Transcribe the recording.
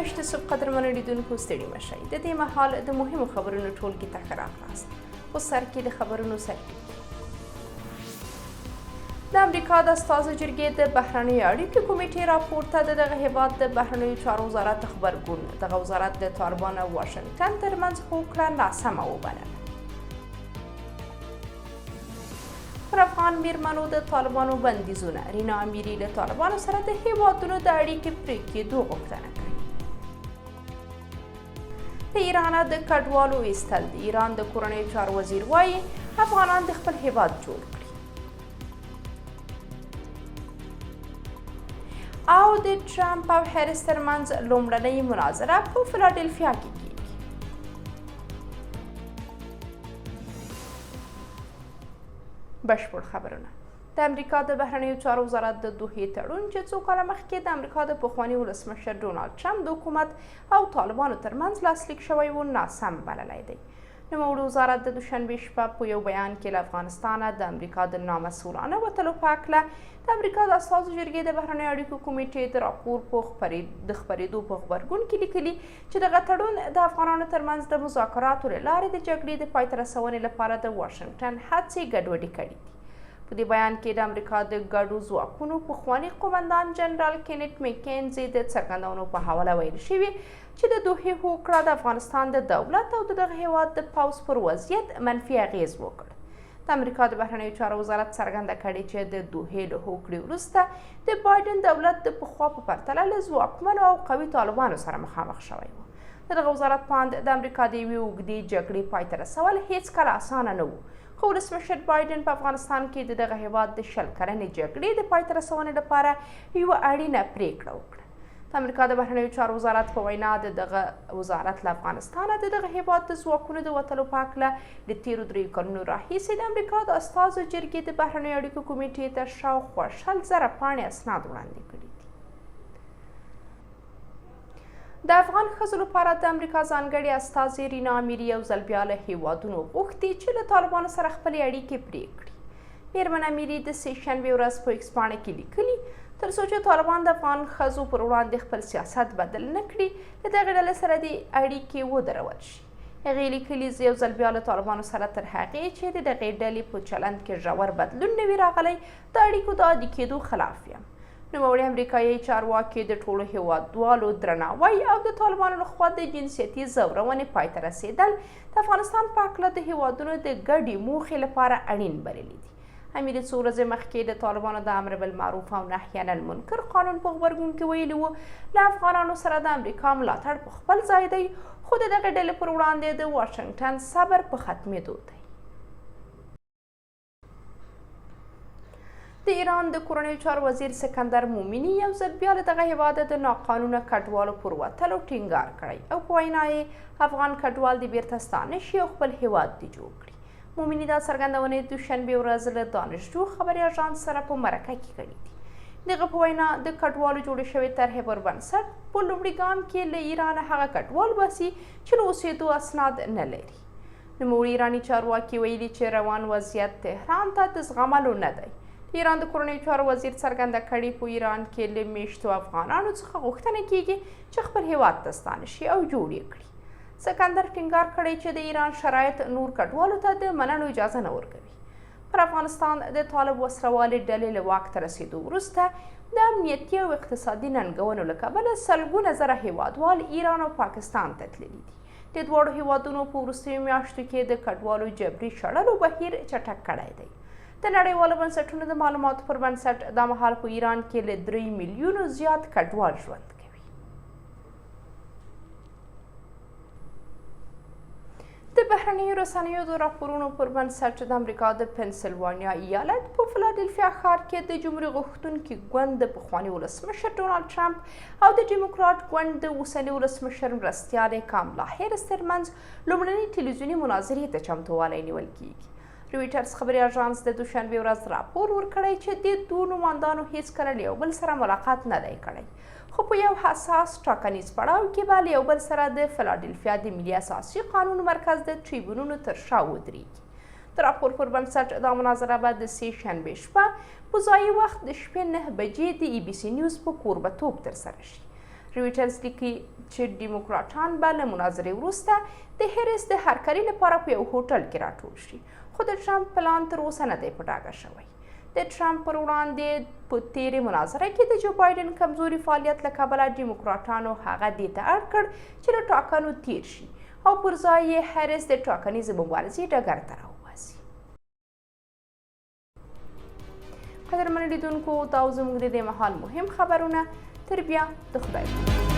درنښت صبح قدرمنو لیدونکو ستړي مه شئ د دې مهال د مهمو خبرونو ټولګي ته ښه راغلاست. اوس سر کې د خبرونو سرټکي. د امریکا د استازو جرګې د بهرنیو اړیکو کمیټې راپور ته د دغه هیواد د بهرنیو چارو وزارت خبرګون دغه وزارت د طالبانو او واشنګټن ترمنځ هوکړه ناسمه وبلله. پر افغان میرمنو د طالبانو بندیزونه رینا امیري له طالبانو سره د هیوادونو د اړیکې پرې کېدو غوښتنه کړې. د ایران د کډوالو ایستل د ایران د کورنیو چارو وزیر وایي افغانان د خپل هیواد جوړ کړي. او د ټرمپ او هریس ترمنځ لومړنۍ مناظره په فیلادلفیا کې کیږي. بشپړ خبرونه. د امریکا د بهرنیو چارو وزارت د دوحې تړون چې څو کاله مخکې د امریکا د پخواني ولسمشر ډونالډ ټرمپ د حکومت او طالبانو ترمنځ لاسلیک شوی و ناسم بللی دی. نوموړي وزارت د دوشنبې شپه په یو بیان کې له افغانستانه د امریکا د نامسؤلانه وتلو په هکله د امریکا د استازو جرګې د بهرنیو اړیکو کمیټې د راپور په خپرېدو په غبرګون کې لیکلي چې دغه تړون د افغانانو ترمنځ د مذاکراتو له لارې د جګړې د پای ته رسونې لپاره د واشنګټن هڅې ګډوډې کړي دي. په دې بیان کې د امریکا د ګډو ځواکونو پخواني قومندان جنرال کینیت میکینزي د څرګندونو په حواله ویل شوي چې د دوحې هوکړه د افغانستان د دولت او دغه هیواد د پوځ پر وضعیت منفي اغیز وکړ. د امریکا د بهرنیو چارو وزارت څرګنده کړې چې د دوحې له هوکړې وروسته د بایدن دولت د پخوا په پرتله له ځواکمنو او قوي طالبانو سره مخامخ شوی و. د دغه وزارت په اند د امریکا د یوې اوږدې جګړې پای ته رسول هیڅکله اسانه نه و، خو ولسمشر بایدن په افغانستان کې د دغه هیواد د 100 کلنې جګړې د پای ته رسونې لپاره یوه اړینه پریکړه وکړه. د امریکا د بهرنیو چارو وزارت په وینا د دغه وزارت له افغانستانه د دغه هیواد د ځواکونو د وتلو په هکله د تیرو 3 کلونو راهیسې د امریکا د استازو جرګې د بهرنیو اړیکو کمیټې ته شاوخوا 100,000 پاڼې اسناد وړاندې کړي دي. د افغان ښځو لپاره د امریکا ځانګړې استازې رینا امیري یو ځل بیا له هیوادونو غوښتي چې له طالبانو سره خپلې اړیکې پرې کړي. میرمن امیري د سې شنبې ورځ په ایکس پاڼه کې لیکلي تر څو چې طالبان د افغان ښځو پر وړاندې خپل سیاست بدل نه کړي له دغې ډلې سره د اړیکې ودرول شي. هغې لیکلي زه یو ځل بیا له طالبانو سره تر هغې چې د دغې ډلې په چلند کې ژور بدلون نه وي راغلی د اړیکو د عادي کېدو خلاف یم. نوموړي امریکایي چارواکي د ټولو هیوادوالو درناوی او د طالبانو لخوا د جنسیتي ځورونې پای ته رسېدل د افغانستان په هکله د هیوادونو د ګډې موخې لپاره اړین بللي دي. امیري څو ورځې مخکې د طالبانو د امر بالمعروف او نهي عن المنکر قانون په غبرګون کې ویلي وو له افغانانو سره د امریکا ملاتړ په خپل ځای دی، خو د دغې ډلې پر وړاندې د واشنګټن صبر په ختمېدو دی. د ایران د کورنیو چارو وزیر سپتامبر مومني یو ځل بیا له دغه هیواده د ناقانونه کډوالو پر وتلو ټینګار کړی او په وینا یې افغان کډوال د بیرته ستانه شي او خپل هیواد دې جوړ کړي. مومني دا څرګندونې دوشنبې ورځ له دانشجو خبري اژانس سره په مرکه کې کړي دي. دغه په وینا د کډوالو جوړې شوې طرحې پر بنسټ په لومړي ګام کې له ایرانه هغه کډوال باسي چې له اوسېدو اسناد نه لري. نوموړي ایراني چارواکي ویلي چې روان وضعیت تهران ته د زغملو نه دی. ایران د کورنیو چارو وزیر څرګنده کړي په ایران کې له میشتو افغانانو څخه غوښتنه کیږي چې خپل هیواد ته ستانه شي او جوړ یې کړي. سکندر ټینګار کړی چې د ایران شرایط نور کډوالو ته د منلو اجازه نه ورکوي. پر افغانستان د طالب وسروالې ډلې له واک ته رسېدو وروسته د امنیتي او اقتصادي ننګونو له کبله سلګونه زره هیوادوال ایران او پاکستان ته تللي دي. د دواړو هیوادونو په وروستیو میاشتو کې د کډوالو جبري شړلو بهیر چټک کړی دی. د نړیوالو بنسټونو د معلوماتو پر بنسټ دا مهال په ایران کې له 3 میلیونو زیات کډوال ژوند کوي. د بهرنیو رسنیو د راپورونو پر بنسټ د امریکا د پنسلوانیا ایالت په فیلادلفیا ښار کې د جمهوریت غوښتونکي ګوند د پخواني ولسمشر ډونالډ ټرمپ او د ډیموکراټ ګوند د اوسني ولسمشر مرستیالې کاملا هیرس ترمنځ لومړنۍ ټلویزیوني مناظرې ته چمتووالی نیول کیږي. رویټرز خبري اژانس د دوشنبې ورځ راپور ورکړی چې د دوو نوماندانو هیڅکله له یو بل سره ملاقات نه دی کړی، خو په یو حساس ټاکنیز پړاو کې به له یو بل سره د فیلادلفیا د ملي اساسي قانون مرکز د ټریبیونونو تر شا ودرېږي. د راپور پر بنسټ دا مناظره به د سې شنبې شپه په ځایي وخت د شپې 9 بجې د ABC نیوز په کوربهتوب ترسره شي. رویټرز لیکي چې ډیموکراټان به له مناظرې وروسته د هریس د هرکلي لپاره په یو هوټل کې راټول شي، خو د ټرمپ پلان تر اوسه نه دی په ډاګه شوی. د ټرمپ پر وړاندې په تیرې مناظره کې د جو بایډن کمزوري فعالیت له کبله ډیموکراټانو هغه دې ته اړ کړ چې له ټاکنو تیر شي او پر ځای یې هریس د ټاکنیزې مبارزې ډګر ته راوباسي. قدرمنو لیدونکو، دا زموږ د دې مهال مهم خبرونه. تر بیا د خدای